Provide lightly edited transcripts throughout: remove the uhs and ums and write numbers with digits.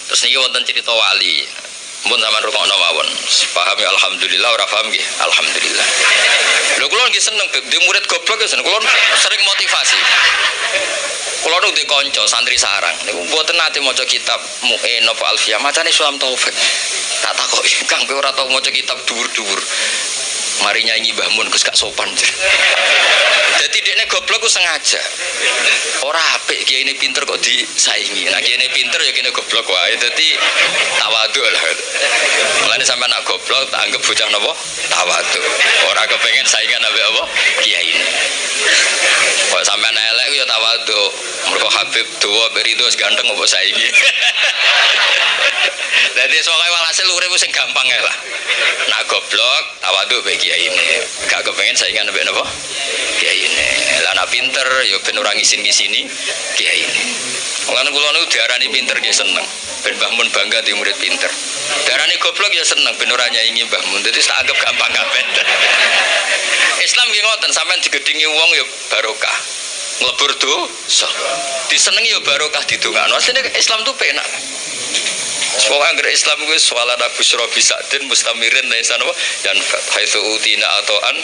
Terus niki wonten cerita wali. Mun sampean rungokno mawon. Pahami alhamdulillah, ora paham nggih. Alhamdulillah. Lho kula nggih seneng di murid goblok ya seneng. Kula sering motivasi. Kula nu di kanca santri sarang. Niku mboten nate maca kitab Mu'in apa Alfiyah, macane Sulam Taufik. Tak takoki, Kang kowe ora tau maca kitab dhuwur-dhuwur. Mari nyanyi Mbah Mun Gus gak sopan. Jadi dekne goblok ku sengaja. Ora apik kiai ini pinter kok disaingi. Nah kiai ini pinter ya kene goblok wae. Dadi tawadhu lah. Mulane sampean nak goblok tak anggap bocah napa? Tawadhu. Ora kepengin saingan ambek apa? Kiai ini. Kok sampean elek ku ya tawadhu. Mergo Habib tuwa berido ganteng apa saingi. Dadi soalnya walhasil urip sing gampang ya lah. Nak goblok tawadhu bagi kiai ini. Gak kepengin saingan ambek napa? Kiai ini. Lah nak pinter ya ben ora ngisin-ngisini kiai ini. Mulane kula niku diarani pinter nggih seneng. Ben Mbah Mun bangga di murid pinter. Diarani goblok ya seneng ben ora nyaingi Mbah Mun. Dadi tak anggap gampang kabeh. Islam nggih ngoten, sampean digedhingi wong ya barokah. Nglebur dosa. Disenengi ya barokah didongakno. Asline Islam tuh penak. Semoga anggere Islam kuwi swalana busra bisadin mustamirin laisa napa yan haitsu utina atoan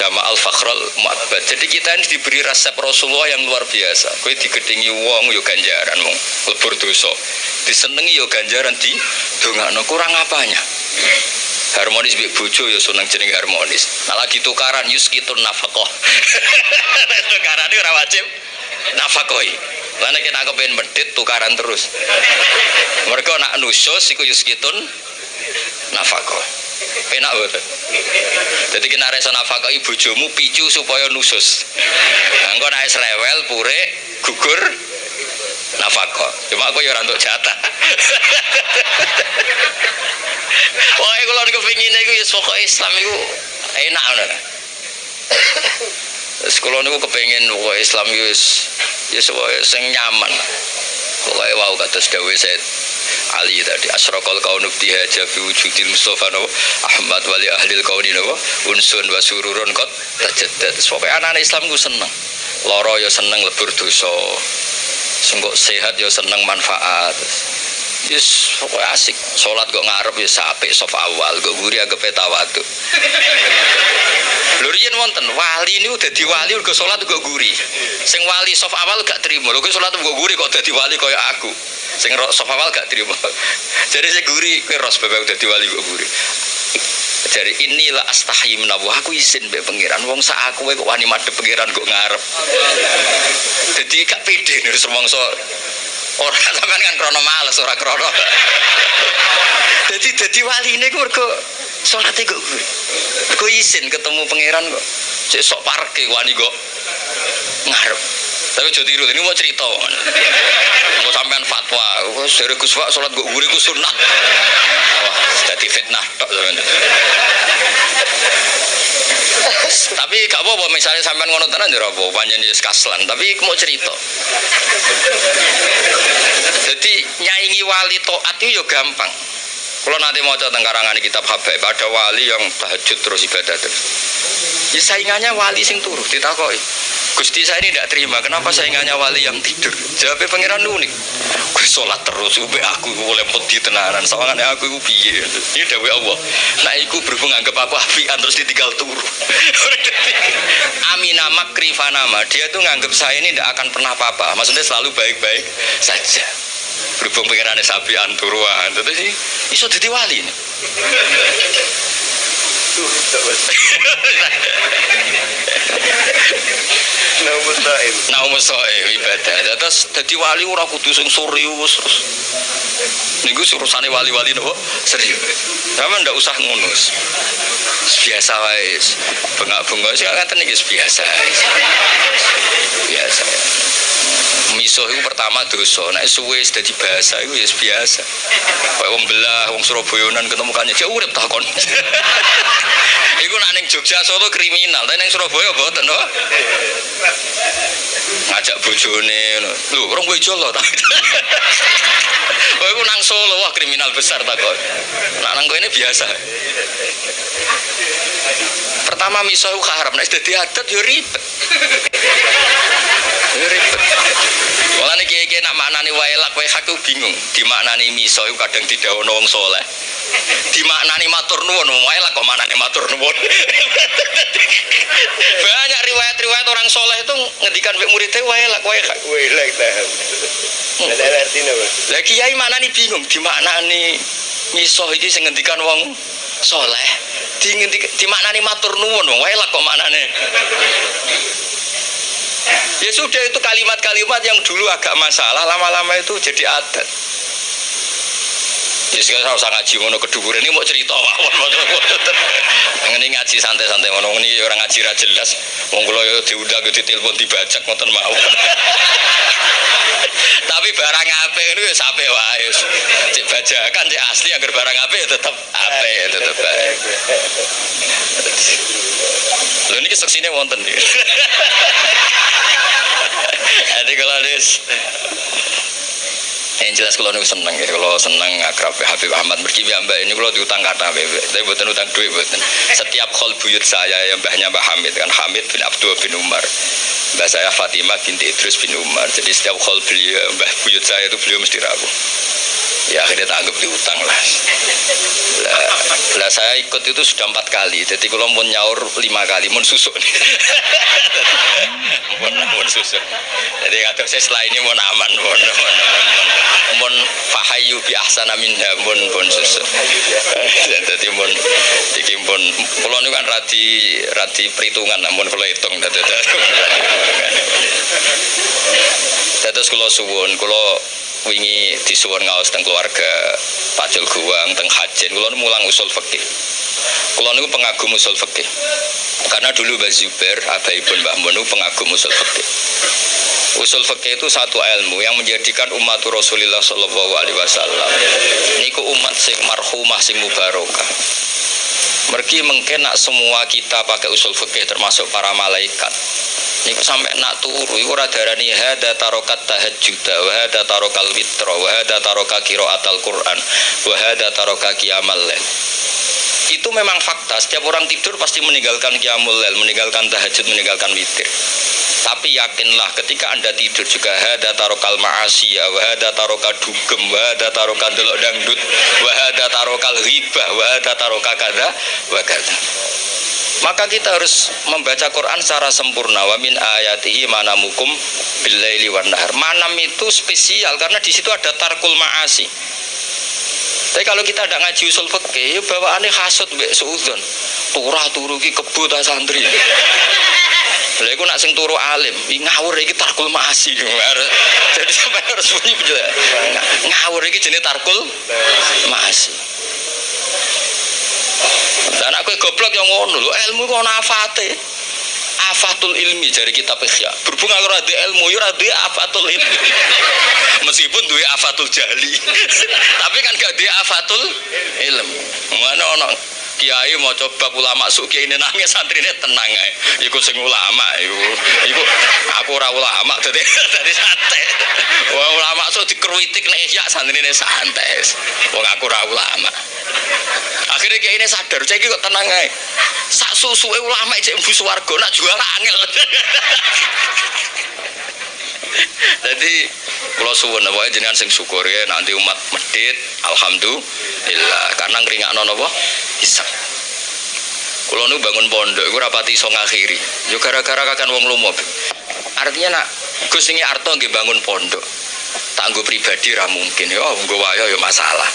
jama al fakhral mu'abbad. Jadi kita ini diberi resep Rasulullah yang luar biasa. Kowe digedhingi wong yo ganjaran wong lebur dosa. Disenengi yo ganjaran di dongakno kurang apanya. Harmonis mbek bojo ya seneng jeneng harmonis. Nah lagi tukaran yuskitun nafaqah. Tukaran ora wajib nafaqoi. Lah nek kita kepen medhit tukaran terus. Mergo nak nusus iku yuskitun nafaqah. Penak boten. Dadi kena reso nafaqahi bojomu picu supaya nusus. Lah engko nek rewel pure gugur nafaqah. Cuma aku ya ora entuk jatah. Pokoke kula niku pengine iku ya pokoke Islam iku enak ngono. Sekolah niku kepengin pokoke Islam iku ya sing nyaman. Pokoke wau kados dawuh Said Ali tadi asraqal kaunu bihaja fi wujudil Mustafa Ahmad wali ahlil kauni unsun wa sururun qad tajaddad. Pokoke anak Islam ku seneng. Lara ya seneng lebur dosa. Sengko sehat ya seneng manfaat. Yes, pokoknya asik. Sholat kok ngarep ya apik saf awal, kok guri agak tawadhu. Lho riyen wonten wali niku dadi wali mergo sholat kok guri. Sing wali saf awal gak trimo. Lho kok sholat kok guri kok dadi wali kaya aku. Sing saf awal gak trimo. Jadi sing guri kowe ros bebek dadi wali kok guri. Jadi inilah astahi menawa aku izin mbek pangeran wong sak aku kok wani madhep pangeran kok ngarep. Dadi gak pede nek semangsa ora sampean kan krono males ora krono. Dadi waline ku mergo salate kok kuwi. Mergo izin ketemu pangeran kok. Sik sok parke wani kok ngarep. Tapi aja tiru, ini mau cerita. Mau sampean fatwa, wis dari Gus Pak salat kok guri ku sunah. Wah, dadi fitnah tok sampean. Tapi gak apa-apa misalnya sampean ngono tenan ya apa panjen wis kaslan, tapi mau cerita. Jadi nyaingi wali taat itu ya gampang. Kalau nanti mau tentang karangan kitab Habaib ada wali yang tahajud terus ibadah terus. Ya saingannya wali sing turu ditakoki. Gusti saya ini tidak terima, kenapa saingannya wali yang tidur? Jawabnya pangeran unik. Gue sholat terus, ube aku boleh peti tenanan, soalnya aku piye. Ini dawai Allah. Nah, aku berhubung anggap aku apian terus ditinggal turu. Amina makrifanama, dia tuh nganggap saya ini tidak akan pernah apa-apa. Maksudnya selalu baik-baik saja. Berhubung pangerannya sapian turuan, terus ini iso jadi wali nih. Naumusa'im ibadah. Terus dadi wali ora kudu sing serius terus. Niku urusane wali-wali napa? Serius. Sampe ndak usah ngono. Biasa wae. Bengak-bengok sing ngaten iki biasa. Biasa. Misuh itu pertama dosa, nek suwe dadi bahasa iku ya biasa. Kayak wong belah, wong Surabayanan ketemu kanjeng jek urip takon. Iku nek ning Jogja Solo kriminal, tapi ning Surabaya mboten to. Ngajak bojone ngono. Lho, orang kowe jolo ta. Oh, iku nang Solo wah kriminal besar takon. Nek nang kowe ini biasa. Pertama misuh iku haram, nek dadi adat yo ribet. Ribet. Mulane kiye-kiye nak maknani wailak wae aku bingung. Dimaknani miso iku kadang didhawuhna wong saleh. Dimaknani matur nuwun, wailak kok maknane matur nuwun. Banyak riwayat-riwayat orang soleh itu ngendikan mbek muridnya wailak Wailak ta. Ada artinya apa? Lah kiai maknani bingung dimaknani miso iki sing ngendikan wong soleh. Dimaknani matur nuwun, wailak kok maknane. Ya sudah, itu kalimat-kalimat yang dulu agak masalah lama-lama itu jadi adat. Ya sekarang usah ngaji ngono kedukuran ini mau cerita mawon. Ngene ngaji santai-santai ngono ini orang ngaji ra jelas. Wong kula yo diundang yo ditelepon dibajak ngoten mawon. Tapi barang apik niku wis apik wae. Cek bajakan cek asli agar barang apik ya tetep apik tetep bae. Lho niki seksine wonten iki. Jadi kalau yang jelas kalau niku seneng ya, kalau seneng akrab Habib Ahmad Merki Mbak ini kalau diutang kata tapi bukan utang duit bukan. Setiap khol buyut saya yang mbahnya Mbah Hamid kan, Hamid bin Abdul bin Umar, mbah saya Fatimah binti Idrus bin Umar. Jadi setiap khol beliau mbah buyut saya itu beliau mesti rawuh. Ya akhirnya tak anggap diutang lah. Lah saya ikut itu sudah 4 kali. Jadi kalau mau nyaur 5 kali, mau susuk nih. Mau susuk. Jadi kata saya setelah ini mau aman, mau fahayu bi ahsana minha, mau susuk. Jadi mau dikimpun. Kalau ini kan rati perhitungan, namun kalau hitung. Terus kalau suwun, kalau wingi disuwun ngaos teng keluarga Pak Jul Guwang teng Hajen kula mulang usul fikih. Kula niku pengagum usul fikih. Karena dulu Mbah Zubair, abaipun Mbah Mun pengagum usul fikih. Usul fikih itu satu ilmu yang menjadikan umat Rasulullah sallallahu alaihi wasallam niku umat sing marhumah sing mubarokah. Mergi mungkin nak semua kita pakai usul fikih termasuk para malaikat. Niku sampai nak turu iku ora darani hada tarokat tahajjud wa hada tarokal witra wa hada taroka qiraatal Quran wa hada taroka qiyamal lail. Itu memang fakta, setiap orang tidur pasti meninggalkan qiyamul lail, meninggalkan tahajud, meninggalkan witir. Tapi yakinlah ketika Anda tidur juga hada tarokal ma'asiyah wa hada taroka dugem wa hada taroka delok dangdut wa hada tarokal ghibah wa hada taroka kada wa kada. Maka kita harus membaca Quran secara sempurna. Wa min ayatihi manamukum billaili wan nahar. Manam itu spesial karena di situ ada tarkul ma'asi. Tapi kalau kita tidak ngaji usul fikih, bawaannya hasud mbek suudzon. Turu ki kebut santri. Lha iku nak sing turu alim, ngawur iki tarkul ma'asi. Jadi sampai harus bunyi penjelasan. Ngawur iki jenenge tarkul ma'asi. Dan aku goblok yang ngono lho, ilmu kok ana afate. Afatul ilmi dari kitab Ihya. Berhubung kalau ada ilmu, ya ada afatul ilmi. Meskipun duwe afatul jahli. Tapi kan gak duwe afatul ilmi. Mana ono kiai mau coba ulama suki ini nangis santrine tenang ae. Iku sing ulama iku aku ora ulama dadi santai. Wah ulama sok dikruitik nek Ihya santrine santai. Wong aku ora ulama. Akhirnya kayak ini sadar, saya kok tenang aja. Sak susuke ulama cek mlebu swarga nak juara angel. Jadi kula suwun wae jenengan sing syukur ya nanti umat medhit alhamdulillah karena ngringakno napa bisa. Kula nu bangun pondok iku rapati iso ngakhiri. Yo gara-gara kakan wong lomo. Artinya nak Gus ini arto nggih bangun pondok. Tak nggo pribadi ra mungkin ya nggo wae ya masalah.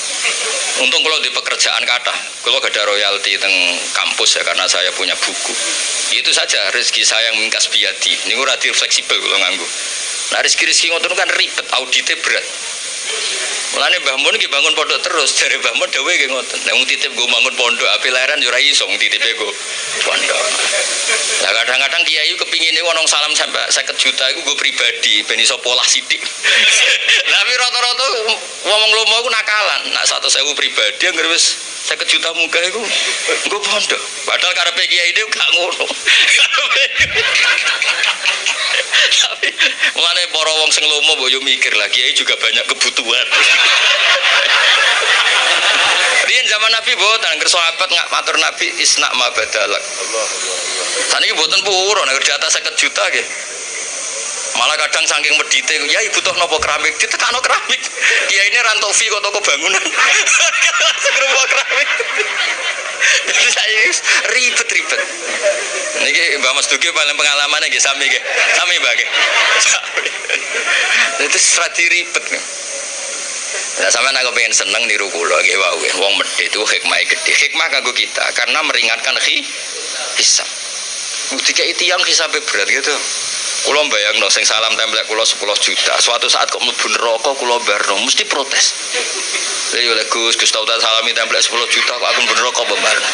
Untung kalau di pekerjaan kata, kalau gak ada royalti teng kampus ya karena saya punya buku. Itu saja rezeki saya yang mingkas biadi. Ini ora fleksibel kalau nganggo. Nah rezeki ngoten kan ribet, auditnya berat. Mulane Mbah Mun iki bangun pondok terus, jare Mbah Mun dhewe nggih ngoten. Nek wong titip go bangun pondok, ape leren yo ora iso wong titipe go pondok. Lah kadang-kadang kiai kepingine wong salam sampai 50 juta iku go pribadi ben iso polah sithik. Tapi rata-rata wong lomo iku nakalan, nak 100.000 pribadi anggere wis 50 juta munggah iku go pondok. Padahal karepe kiai iki gak ngono. Tapi mulane para wong sing lomo mbok yo mikir lah kiai juga banyak kebutuhan. Riyen zaman Nabi boten angger sahabat ngak matur Nabi isna ma badalak. Saniki boten purun nek kerja atas 50 juta nggih. Malah kadang saking medite, ya ibu toh nopo keramik, ditekano keramik. Ya ini rantok fi kok toko bangunan. Segerumah keramik. Jadi saya ribet-ribet. Niki Mbak Mas Duki paling pengalamannya nggih sami nggih. Sami Mbak nggih. Itu strategi ribet. Nah, sampean aku pengen seneng niru kula nggih wau. Wong medhit itu hikmah gede. Hikmah kanggo kita karena meringankan hisab. Dikai tiyang hisabe berat gitu. Kula mbayangno sing salam templek kula 10 juta. Suatu saat kok mlebu neraka kula barno mesti protes. Lha yo Gus tau tak salami templek 10 juta kok aku mlebu neraka barno.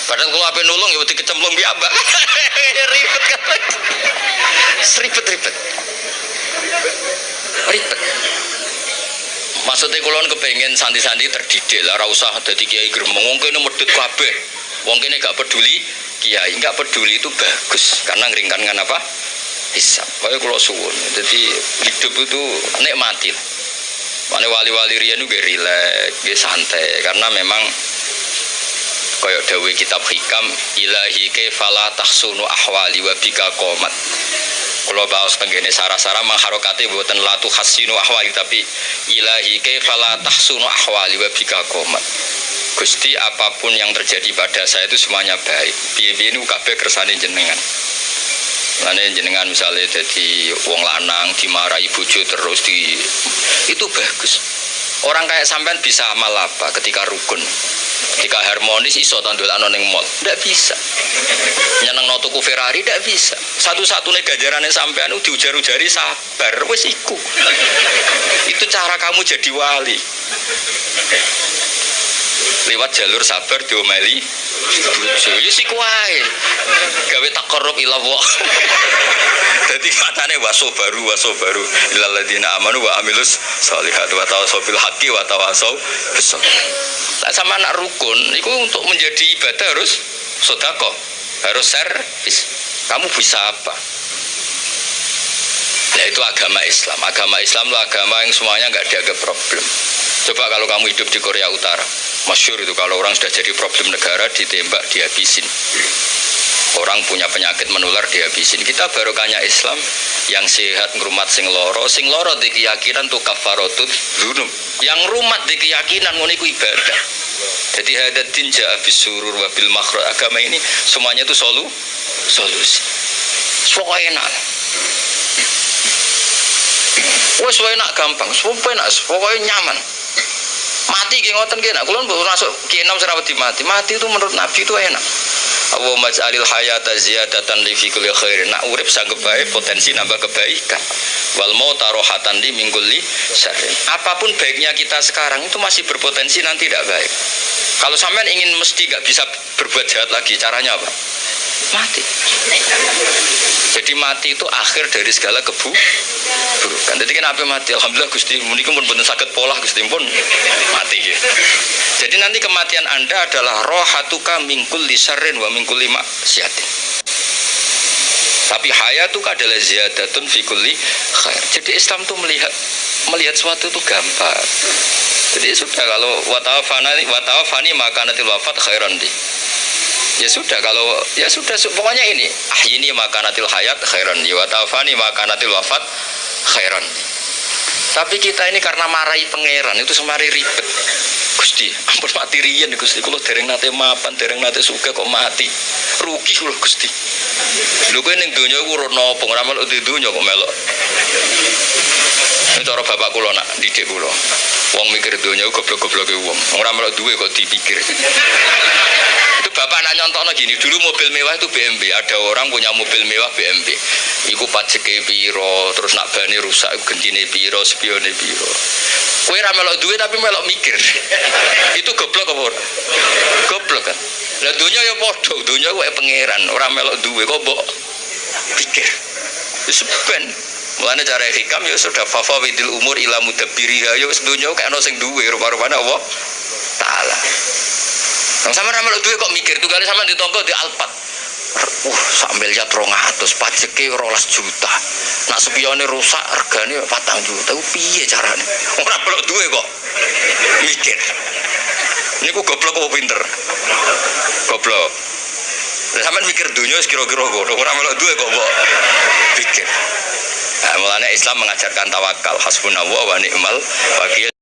Padahal kula ape nulung ya wedi kecemplung piyambak. Ribet kan. Ribet. Maksudnya kula kepengin santri-santri terdidik lah ora usah dadi kiai gremeng. Wong kene medhit kabeh. Wong kene gak peduli kiai, enggak peduli itu bagus karena ngeringankan apa? Hisab. Kaya kula suwun. Jadi hidup itu nikmati. Mane wali-wali riyen ku rileks, nggih santai karena memang kaya dawuh kitab hikam ilahi kefala tahsunu ahwali wa bika qomat. Kula baos tenggene sarah-sarah mangharokate mboten latu hasinu ahwali tapi ilahi kefala tahsunu ahwali wa bika qomat. Gusti apapun yang terjadi pada saya itu semuanya baik. Piye-piye niku kabeh kersane jenengan. Lane jenengan misalnya jadi wong lanang dimarahi bojo terus itu bagus. Orang kayak sampean bisa amal apa ketika rukun, ketika harmonis iso tandolano ning mall, ndak bisa. Nyenengno tuku Ferrari ndak bisa. Satu-satunya ganjarane sampean diujar-ujari sabar wis iku. Itu cara kamu jadi wali. Lewat jalur sabar diomeli bojo ya sik wae gawe taqarrub ila Allah. Dadi katane waso baru ilal ladina amanu wa amilus sholihat wa tawassaw bil haqqi wa tawassaw bis sabr. Lah sama anak rukun itu untuk menjadi ibadah harus sedekah, harus servis. Kamu bisa apa? Nah itu agama Islam. Agama Islam itu agama yang semuanya nggak dianggap problem. Coba kalau kamu hidup di Korea Utara, masyhur itu kalau orang sudah jadi problem negara ditembak dihabisin. Orang punya penyakit menular dihabisin. Kita barokahnya Islam yang sehat ngrumat sing loro di keyakinan tuh kafaratut dzunub. Yang rumat di keyakinan ngono iku ibadah. Jadi hadatin ja'a bisurur wa bil makhraj. Agama ini semuanya itu solusi. Pokoknya enak. Wes enak gampang, pokoknya nyaman. Mati ki ngoten ki nek kula masuk ki 6 serawat mati. Mati itu menurut Nabi itu enak. Allahumma ij'alil hayata ziyadatan li fi kulli khairin. Nak urip sanggep bae potensi nambah kebaikan. Wal mauta rohatan li min kulli syarrin. Apapun baiknya kita sekarang itu masih berpotensi nanti tidak baik. Kalau sampean ingin mesti gak bisa berbuat jahat lagi, caranya apa? Mati. Jadi mati itu akhir dari segala keburukan. Jadi kenapa mati? Alhamdulillah Gusti, menika pun boten saged polah Gusti pun mati. Jadi nanti kematian Anda adalah rohatuka min kulli syarrin wa min kulli maksiatin. Tapi hayatuka adalah ziyadatun fi kulli khair. Jadi Islam itu melihat sesuatu itu gampang. Jadi sudah kalau watawafani maka nanti wafat khairan di. Ya sudah kalau ya sudah pokoknya ini ahyini makanatil hayat khairan di wa tawafani makanatil wafat khairan. Tapi kita ini karena marahi pangeran itu semari ribet. Gusti, ampun mati riyen Gusti kula dereng nate mapan, dereng nate sugih kok mati. Rugi kula Gusti. Lho kowe ning donya iku ora napa, ora melok di donya kok melok. Ini cara bapak kula nak didik kula. Wong mikir donya goblok-gobloke wong. Ora melok duwe kok dipikir. Itu bapak nak nyontokno gini, dulu mobil mewah itu BMW, ada orang punya mobil mewah BMW. Iku pajeke piro, terus nak bane rusak gendine piro, spione piro. Kowe ra melok duwe tapi melok mikir. Itu goblok apa ora? Goblok kan. Lah donya ya padha, donya kowe pangeran, ora melok duwe kok mbok pikir. Wis ben. Mulane cara hikam ya sudah fafawidil umur ila mudabbiriha ya wis donya kok ana sing duwe rupa-rupane Allah taala. Nang sampeyan ra melok duwe kok mikir tunggale sampeyan ditampa di Alphard. Sak miliar 200 pajeke 12 juta. Nak spione rusak regane 4 juta. Piye carane? Ora melok duwe kok mikir. Niku goblok apa pinter? Goblok. Lah sampeyan mikir dunya wis kira-kira ngono. Ora melok duwe kok mbok pikir. Nah, mulanya Islam mengajarkan tawakal, hasbunallah wa ni'mal wakil.